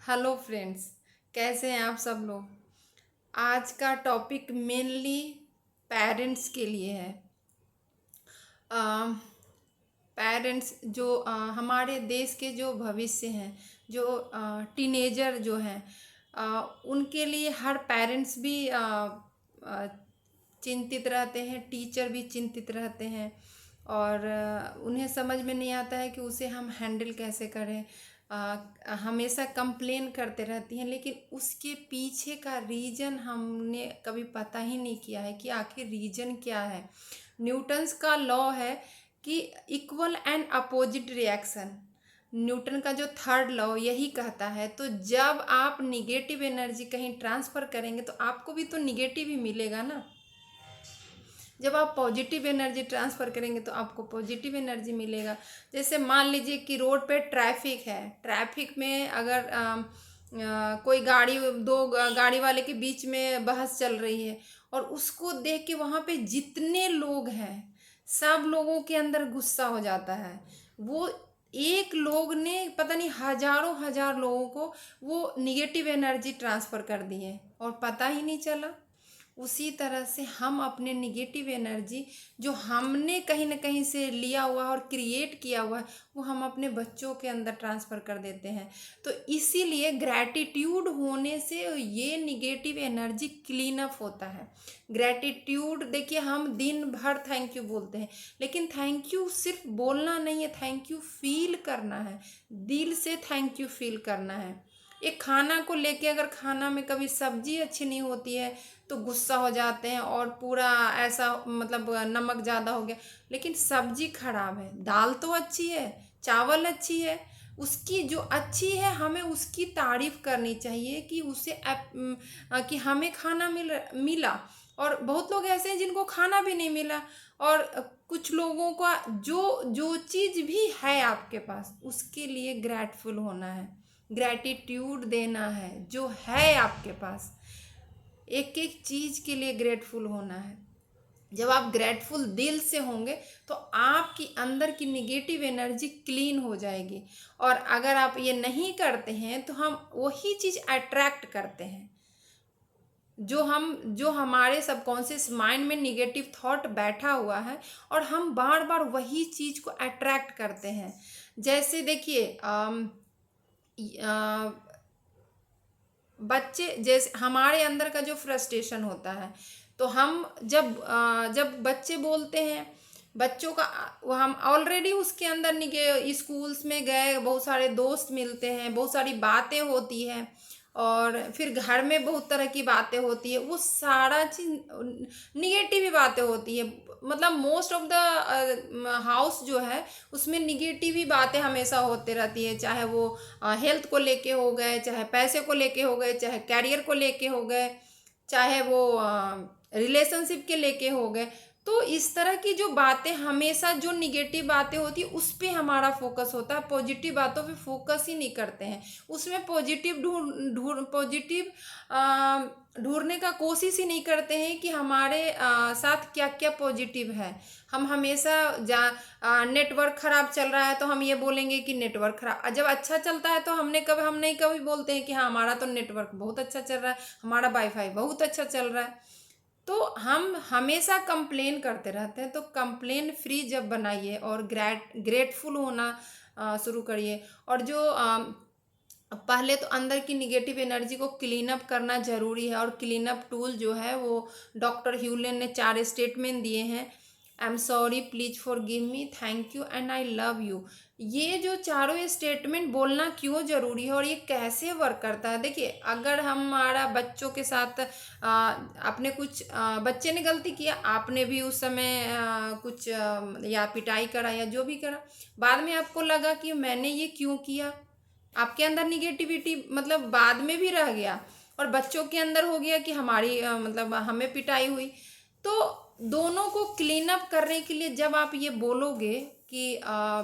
Hello friends. कैसे हैं आप सब लोग। आज का टॉपिक मेनली पेरेंट्स के लिए है। पेरेंट्स जो हमारे देश के जो भविष्य हैं, जो टीनेजर जो हैं, उनके लिए हर पेरेंट्स भी अ, चिंतित रहते हैं, टीचर भी चिंतित रहते हैं। और उन्हें समझ में नहीं आता है कि उसे हम हैंडल कैसे करें। हमेशा कंप्लेन करते रहती हैं, लेकिन उसके पीछे का रीज़न हमने कभी पता ही नहीं किया है कि आखिर रीज़न क्या है। न्यूटन्स का लॉ है कि equal and opposite reaction. Newton का जो थर्ड लॉ यही कहता है। तो जब आप निगेटिव एनर्जी कहीं ट्रांसफ़र करेंगे तो आपको भी तो निगेटिव ही मिलेगा ना। जब आप पॉजिटिव एनर्जी ट्रांसफ़र करेंगे तो आपको पॉजिटिव एनर्जी मिलेगा। जैसे मान लीजिए कि रोड पे ट्रैफिक है, ट्रैफिक में अगर कोई गाड़ी, दो गाड़ी वाले के बीच में बहस चल रही है और उसको देख के वहाँ पे जितने लोग हैं सब लोगों के अंदर गुस्सा हो जाता है। वो एक लोग ने पता नहीं हजारों हजार लोगों को वो निगेटिव एनर्जी ट्रांसफ़र कर दी है और पता ही नहीं चला। उसी तरह से हम अपने निगेटिव एनर्जी जो हमने कहीं ना कहीं से लिया हुआ है और क्रिएट किया हुआ है, वो हम अपने बच्चों के अंदर ट्रांसफ़र कर देते हैं। तो इसीलिए ग्रैटिट्यूड होने से ये निगेटिव एनर्जी क्लीन अप होता है। ग्रैटिट्यूड देखिए, हम दिन भर थैंक यू बोलते हैं, लेकिन थैंक यू सिर्फ बोलना नहीं है, थैंक यू फील करना है। दिल से थैंक यू फील करना है। एक खाना को लेके अगर खाना में कभी सब्जी अच्छी नहीं होती है तो गुस्सा हो जाते हैं और पूरा ऐसा मतलब नमक ज़्यादा हो गया, लेकिन सब्जी खराब है, दाल तो अच्छी है, चावल अच्छी है, उसकी जो अच्छी है हमें उसकी तारीफ करनी चाहिए कि कि हमें खाना मिला। और बहुत लोग ऐसे हैं जिनको खाना भी नहीं मिला। और कुछ लोगों का जो जो चीज़ भी है आपके पास उसके लिए ग्रेटफुल होना है, ग्रैटिट्यूड देना है। जो है आपके पास एक एक चीज़ के लिए ग्रेटफुल होना है। जब आप ग्रेटफुल दिल से होंगे तो आपकी अंदर की निगेटिव एनर्जी क्लीन हो जाएगी। और अगर आप ये नहीं करते हैं तो हम वही चीज़ अट्रैक्ट करते हैं जो हमारे सबकॉन्शियस माइंड में निगेटिव थॉट बैठा हुआ है, और हम बार बार वही चीज़ को अट्रैक्ट करते हैं। जैसे देखिए, बच्चे जैसे हमारे अंदर का जो फ्रस्ट्रेशन होता है, तो हम जब बच्चे बोलते हैं, बच्चों का वो हम ऑलरेडी उसके अंदर निके स्कूल्स में गए, बहुत सारे दोस्त मिलते हैं, बहुत सारी बातें होती हैं, और फिर घर में बहुत तरह की बातें होती है, वो सारा चीज निगेटिव ही बातें होती है। मतलब मोस्ट ऑफ द हाउस जो है उसमें निगेटिव ही बातें हमेशा होते रहती है, चाहे वो हेल्थ को लेके हो गए, चाहे पैसे को लेके हो गए, चाहे कैरियर को लेके हो गए, चाहे वो रिलेशनशिप के लेके हो गए। तो इस तरह की जो बातें, हमेशा जो निगेटिव बातें होती है उस पे हमारा फोकस होता है, पॉजिटिव बातों पे फोकस ही नहीं करते हैं। उसमें पॉजिटिव ढूंढ ढूंढ पॉजिटिव ढूंढने का कोशिश ही नहीं करते हैं कि हमारे साथ क्या क्या पॉजिटिव है। हम हमेशा नेटवर्क खराब चल रहा है तो हम ये बोलेंगे कि नेटवर्क खराब, जब अच्छा चलता है तो हम नहीं कभी बोलते हैं कि हाँ हमारा तो नेटवर्क बहुत अच्छा चल रहा है, हमारा वाईफाई बहुत अच्छा चल रहा है। तो हम हमेशा कंप्लेन करते रहते हैं। तो कंप्लेन फ्री जब बनाइए और ग्रेटफुल होना शुरू करिए। और जो पहले तो अंदर की निगेटिव एनर्जी को क्लीन अप करना ज़रूरी है, और क्लीन अप टूल जो है वो डॉक्टर ह्यूलेन ने 4 स्टेटमेंट दिए हैं। I am sorry, please for give me, thank you and I love you. ये जो चारों स्टेटमेंट बोलना क्यों ज़रूरी है और ये कैसे वर्क करता है। देखिए, अगर हमारा बच्चों के साथ आपने कुछ बच्चे ने गलती किया, आपने भी उस समय कुछ या पिटाई करा या जो भी करा, बाद में आपको लगा कि मैंने ये क्यों किया, आपके अंदर निगेटिविटी मतलब बाद में भी रह गया, और बच्चों के अंदर हो गया कि हमारी मतलब हमें पिटाई हुई। तो दोनों को क्लीन अप करने के लिए जब आप ये बोलोगे कि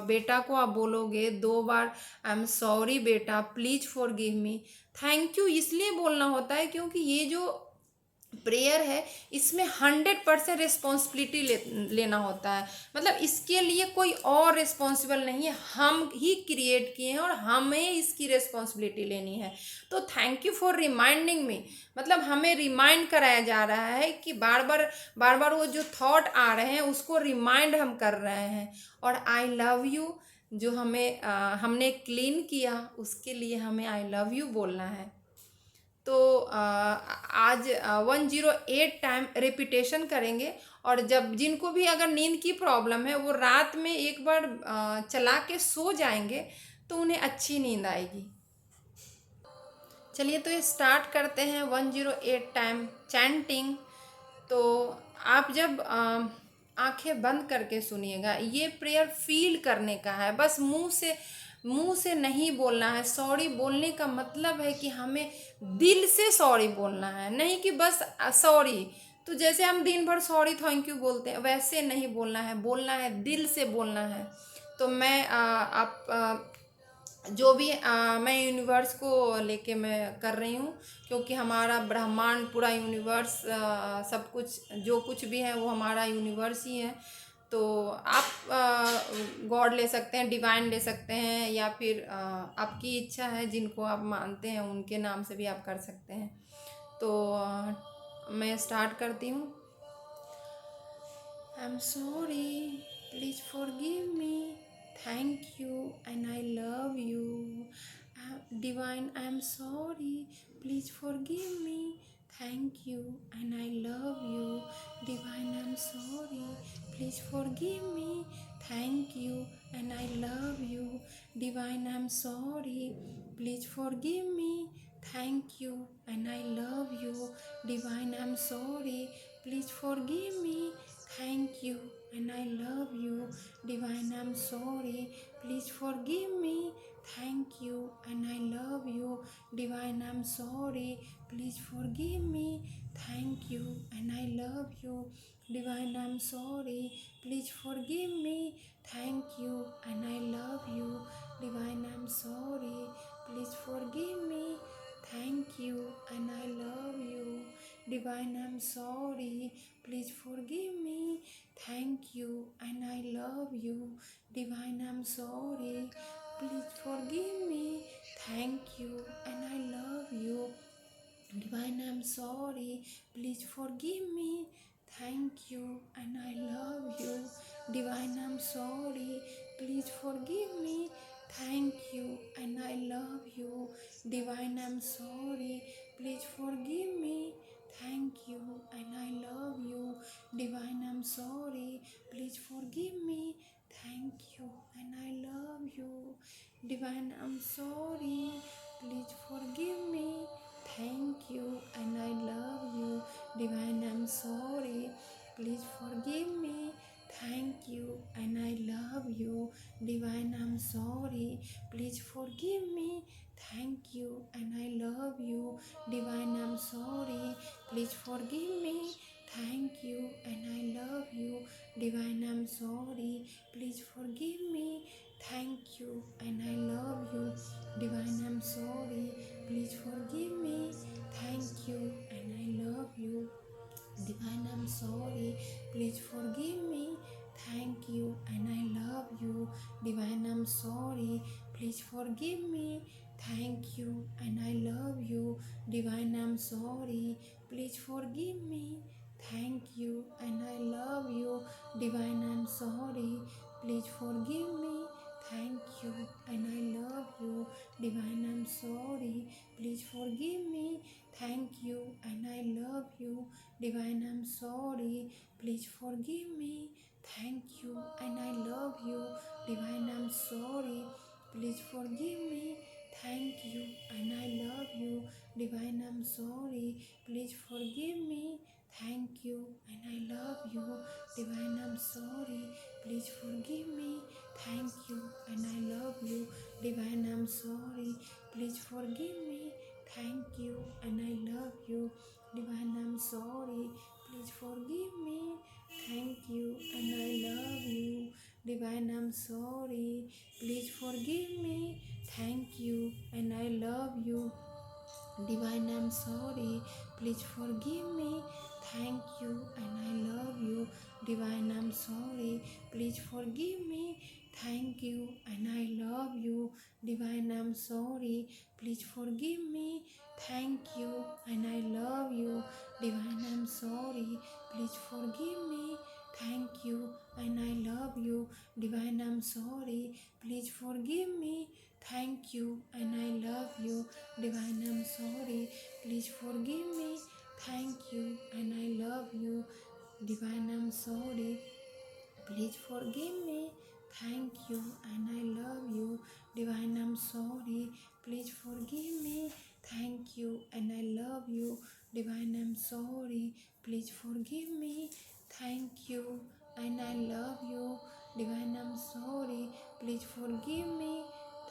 बेटा को आप बोलोगे 2 बार, आई एम सॉरी बेटा, please for give me, thank you इसलिए बोलना होता है क्योंकि ये जो प्रेयर है, इसमें 100% रिस्पॉन्सिबिलिटी लेना होता है। मतलब इसके लिए कोई और रिस्पॉन्सिबल नहीं है, हम ही क्रिएट किए हैं और हमें इसकी रिस्पॉन्सिबिलिटी लेनी है। तो thank you for reminding me. मतलब हमें रिमाइंड कराया जा रहा है कि बार बार वो जो थॉट आ रहे हैं उसको रिमाइंड हम कर रहे हैं। और आई लव यू जो हमने क्लीन किया उसके लिए हमें आई लव यू बोलना है। तो आज 108 टाइम रिपीटेशन करेंगे। और जब जिनको भी अगर नींद की प्रॉब्लम है वो रात में एक बार चला के सो जाएंगे तो उन्हें अच्छी नींद आएगी। चलिए तो ये स्टार्ट करते हैं 108 टाइम चैंटिंग। तो आप जब आंखें बंद करके सुनिएगा, ये प्रेयर फील करने का है, बस मुंह से नहीं बोलना है। सॉरी बोलने का मतलब है कि हमें दिल से सॉरी बोलना है, नहीं कि बस सॉरी। तो जैसे हम दिन भर सॉरी थैंक यू बोलते हैं वैसे नहीं बोलना है दिल से बोलना है। तो मैं जो भी मैं यूनिवर्स को लेके मैं कर रही हूँ, क्योंकि हमारा ब्रह्मांड पूरा यूनिवर्स सब कुछ जो कुछ भी है वो हमारा यूनिवर्स ही है। तो आप गॉड ले सकते हैं, डिवाइन ले सकते हैं, या फिर आपकी इच्छा है जिनको आप मानते हैं उनके नाम से भी आप कर सकते हैं। तो मैं स्टार्ट करती हूँ। I am sorry, please forgive me, thank you and I love you. Divine, I am sorry, please forgive me, thank you and I love you. Divine, I am sorry, please forgive me, thank you and I love you. Divine, I am sorry, please forgive me, thank you and I love you. Divine, I am sorry, please forgive me, thank you and I love you. Divine, I'm sorry, please forgive me, thank you and I love you. Divine, I'm sorry, please forgive me, thank you and I love you. Divine, I'm sorry, please forgive me, thank you and I love you. Divine, I'm sorry, please forgive me, thank you and I love you. Divine, I'm sorry, please forgive me, thank you and I love you. Divine, I'm sorry, please forgive me, thank you and I love you. Divine, I'm sorry, please forgive me, thank you and I love you. Divine, I'm sorry, please forgive me, thank you and I love you. Divine, I'm sorry, please forgive me, thank you and I love you. Divine, I'm sorry, please forgive me, thank you and I love you. Divine, I'm sorry, please forgive me, thank you and I love you. Divine, I'm sorry, please forgive me, thank you and I love you. Divine, I'm sorry, please forgive me, thank you and I love you. Divine, I'm sorry, please forgive me, thank you and I love you. Divine, I'm sorry, please forgive me, thank you and I love you. Divine, I'm sorry, please forgive me, thank you and I love you. Divine, I'm sorry, please forgive me, thank you and I love you. Divine, I'm sorry, please forgive me, thank you and I love you. Divine, I'm sorry, please forgive me, thank you and I love you. Divine, I'm sorry, please forgive me, thank you and I love you. Divine, I'm sorry, please forgive me, thank you and I love you. Divine, I'm sorry, please forgive me, thank you and I love you. Divine, I'm sorry, please forgive me, thank you and I love you. Divine, I'm sorry, please forgive me, thank you and I love you. Divine, I'm sorry, please forgive me, thank you and I love you. Divine, I'm sorry, please forgive me, thank you and I love you. Divine, I'm sorry, please forgive me, thank you and I love you. Divine, I'm sorry, please forgive me, thank you and I love you. Divine, I'm sorry, please forgive me. Thank you, and I love you. Divine, I'm sorry, please forgive me. Thank you, and I love you. Divine, I'm sorry, please forgive me. Thank you, and I love you. Divine, I'm sorry, please forgive me. Thank you, and I love you. Divine, I'm sorry, please forgive me. Thank you, and I love you. Divine, I'm sorry, please forgive me. Thank you, and I love you. Divine, I'm sorry, please forgive me. Thank you, and I love you. Divine, I'm sorry, please forgive me. Thank you, and I love you. Divine, I'm sorry, please forgive me. Thank you, and I love you. Divine, I'm sorry, please forgive me.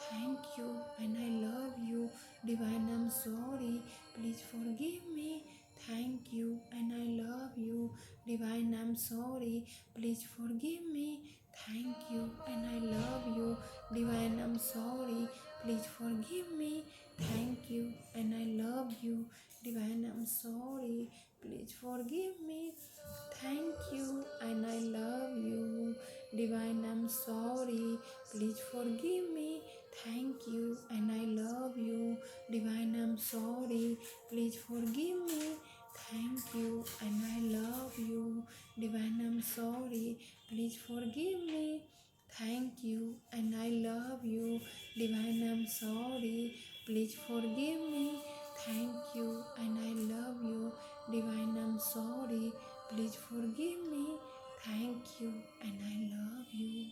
Thank you, and I love you. Divine, I'm sorry, please forgive me. Thank you, and I love you. Divine, I'm sorry, please forgive me. Thank you, and I love you. Divine, I'm sorry, please forgive me. Thank you, and I love you. Divine, I'm sorry, please forgive me. Thank you, and I love you. Divine, I'm sorry, please forgive me. Thank you, and I love you. Divine, I'm sorry, please forgive me. Thank you, and I love you. Divine, I'm sorry, please forgive me. Thank you, and I love you. Divine, I'm sorry, please forgive me. Thank you, and I love you. Divine, I'm sorry, please forgive me. Thank you, and I love you.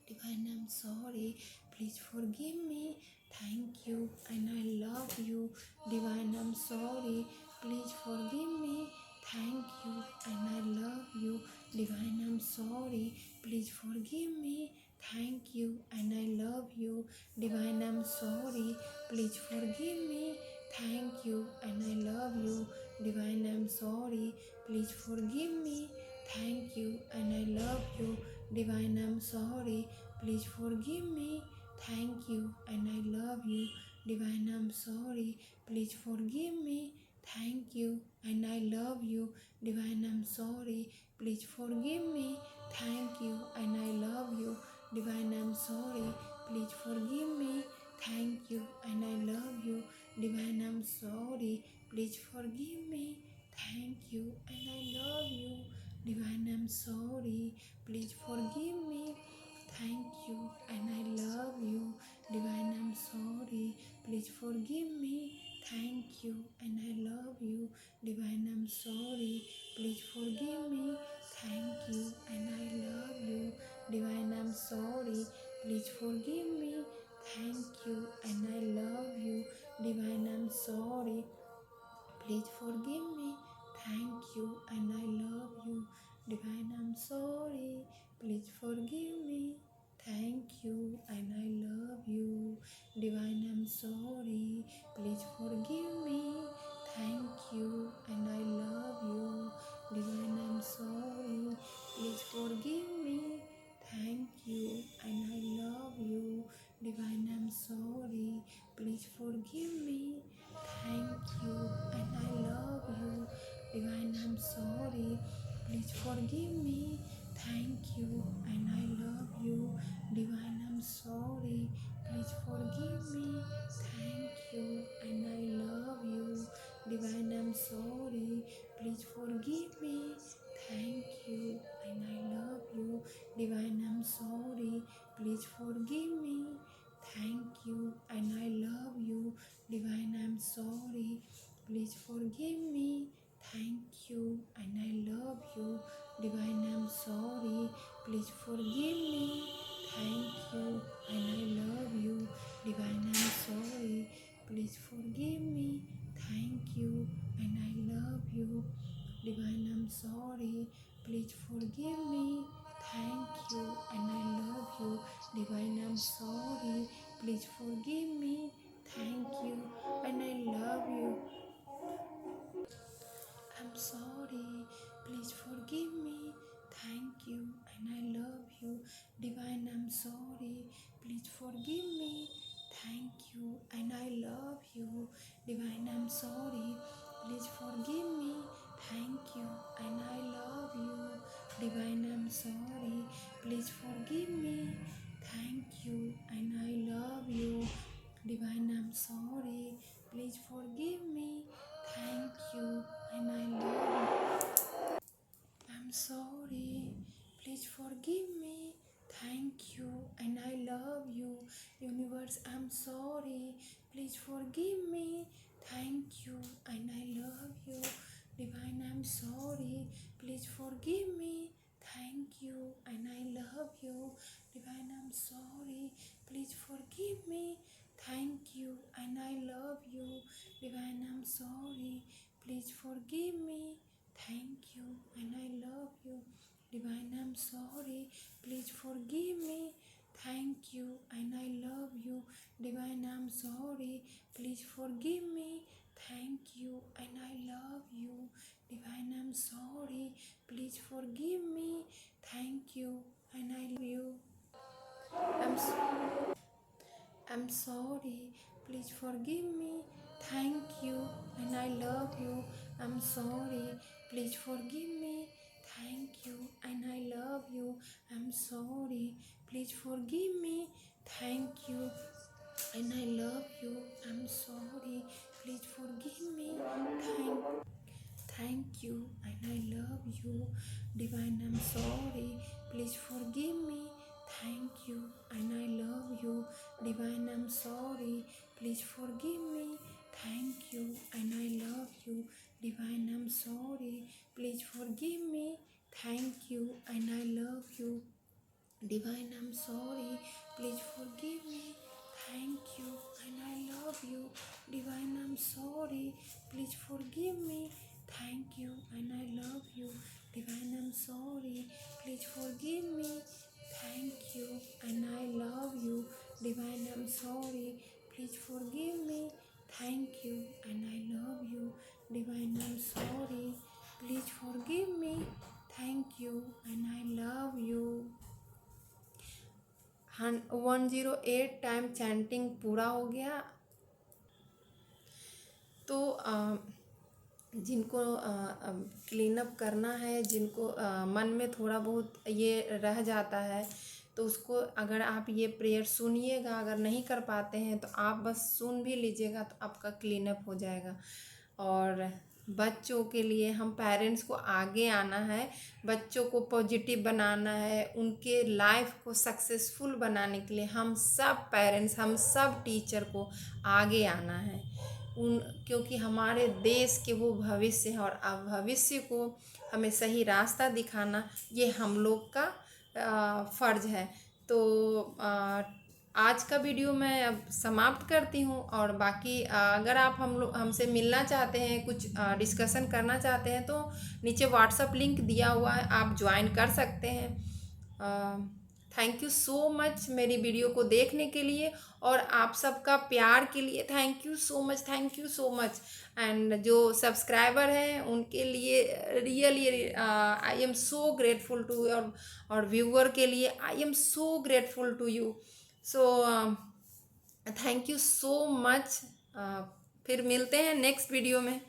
Divine, I'm sorry, please forgive me. Thank you, and I love you. Divine, I'm sorry, please forgive me. Thank you, and I love you. Divine, I'm sorry, please forgive me. Thank you, and I love you. Divine, I'm sorry, please forgive me. Thank you, and I love you. Divine, I'm sorry, please forgive me. Thank you, and I love you. Divine, I'm sorry, please forgive me. Thank you, and I love you. Divine, I'm sorry, please forgive me. Thank you, and I love you. Divine, I'm sorry, please forgive me. Thank you, and I love you. Divine, I'm sorry, please forgive me. Thank you, and I love you. Divine, I'm sorry, please forgive me. Thank you, and I love you. Divine, I'm sorry, please forgive me. Thank you, and I love you. Divine, I'm sorry, please forgive me. Thank you, and I love you. Divine, I'm sorry, please forgive me. Thank you, and I love you. Divine, I'm sorry, please forgive me. Thank you, and I love you. Divine, I'm sorry, please forgive me. Thank you, and I love you. Divine, I'm sorry, please forgive me. Thank you, and I love you. Divine, I'm sorry, please forgive me. Thank you, and I love you. Divine, I'm sorry, please forgive me. Thank you, and I love you. Divine, I'm sorry, please forgive me. Thank you, and I love you. Divine, I'm sorry, please forgive me. Thank you, and I love you. Divine, I'm sorry, please forgive me. Thank you, and I love you. Divine, I'm sorry, please forgive me. Thank you, and I love you. Divine, I'm sorry, please forgive me. Thank you, and I love you. Divine, I'm sorry, please forgive me. Thank you, and I love you. Divine, I'm sorry, please forgive me. Thank you, and I love you. Divine, I'm sorry, please forgive me. Thank you, and I love you. Divine, I'm sorry, please forgive me. Thank you, and I love you. Divine, I'm sorry, please forgive me. Thank you, and I love you. I'm sorry, please forgive me. Thank you, and I love you. Divine, I'm sorry, please forgive me. Thank you, and I love you. Divine, I'm sorry. Please forgive me. Thank you, and I love you. Divine, I'm sorry. Please forgive me. Thank you, and I love you. Divine, I'm sorry. Please forgive me. Thank you, and I love you. I'm sorry. Please forgive me. Thank you, and I love you. Universe, I'm sorry. Please forgive me. Thank you, and I love you. Divine, I'm sorry. Please forgive me. Thank you, and I love you. Divine, I'm sorry. Please forgive me. Thank you, and I love you. Divine, I'm sorry. Please forgive me. Thank you, and I love you. Divine, I'm sorry. Please forgive me. Thank you, and I love you. Divine, I'm sorry. Please forgive me. Thank you, and I love you. Divine, I'm sorry. Please forgive me. Thank you, and I love you. I'm so I'm sorry. Please forgive me. Thank you, and I love you. I'm sorry. Please forgive me. Thank you, and I love you. I'm sorry. Please forgive me. Thank you, and I love you. I'm sorry. Please forgive me. Thank you, and I love you. Divine, I'm sorry. Please forgive me. Thank you, and I love you. Divine, I'm sorry. Please forgive me. Thank you, and I love you. Divine, I'm sorry. Please forgive me. Thank you, and I love you. Divine, I'm sorry. Please forgive me. Thank you, and I love you. Divine, I'm sorry. Please forgive me. Thank you, and I love you. Divine, I'm sorry. Please forgive me. Thank you, and I love you. Divine, I'm sorry. Please forgive me. Thank you, and I love you. Divine, I'm sorry. Please forgive me. Thank you, and I love you. 108 time chanting पूरा हो गया। तो जिनको clean up करना है, जिनको मन में थोड़ा बहुत ये रह जाता है, तो उसको अगर आप ये प्रेयर सुनिएगा, अगर नहीं कर पाते हैं तो आप बस सुन भी लीजिएगा तो आपका क्लीन अप हो जाएगा। और बच्चों के लिए हम पेरेंट्स को आगे आना है, बच्चों को पॉजिटिव बनाना है, उनके लाइफ को सक्सेसफुल बनाने के लिए हम सब पेरेंट्स, हम सब टीचर को आगे आना है। क्योंकि हमारे देश के वो भविष्य हैं, और भविष्य को हमें सही रास्ता दिखाना ये हम लोग का फ़र्ज़ है। तो आज का वीडियो मैं अब समाप्त करती हूँ। और बाकी अगर आप हमसे मिलना चाहते हैं, कुछ डिस्कशन करना चाहते हैं, तो नीचे व्हाट्सएप लिंक दिया हुआ है, आप ज्वाइन कर सकते हैं। थैंक यू सो मच मेरी वीडियो को देखने के लिए, और आप सबका प्यार के लिए thank you so much, thank you so much. And जो सब्सक्राइबर हैं उनके लिए really I am so grateful to you, और व्यूअर के लिए I am so grateful to you. So thank you so much. फिर मिलते हैं नेक्स्ट वीडियो में।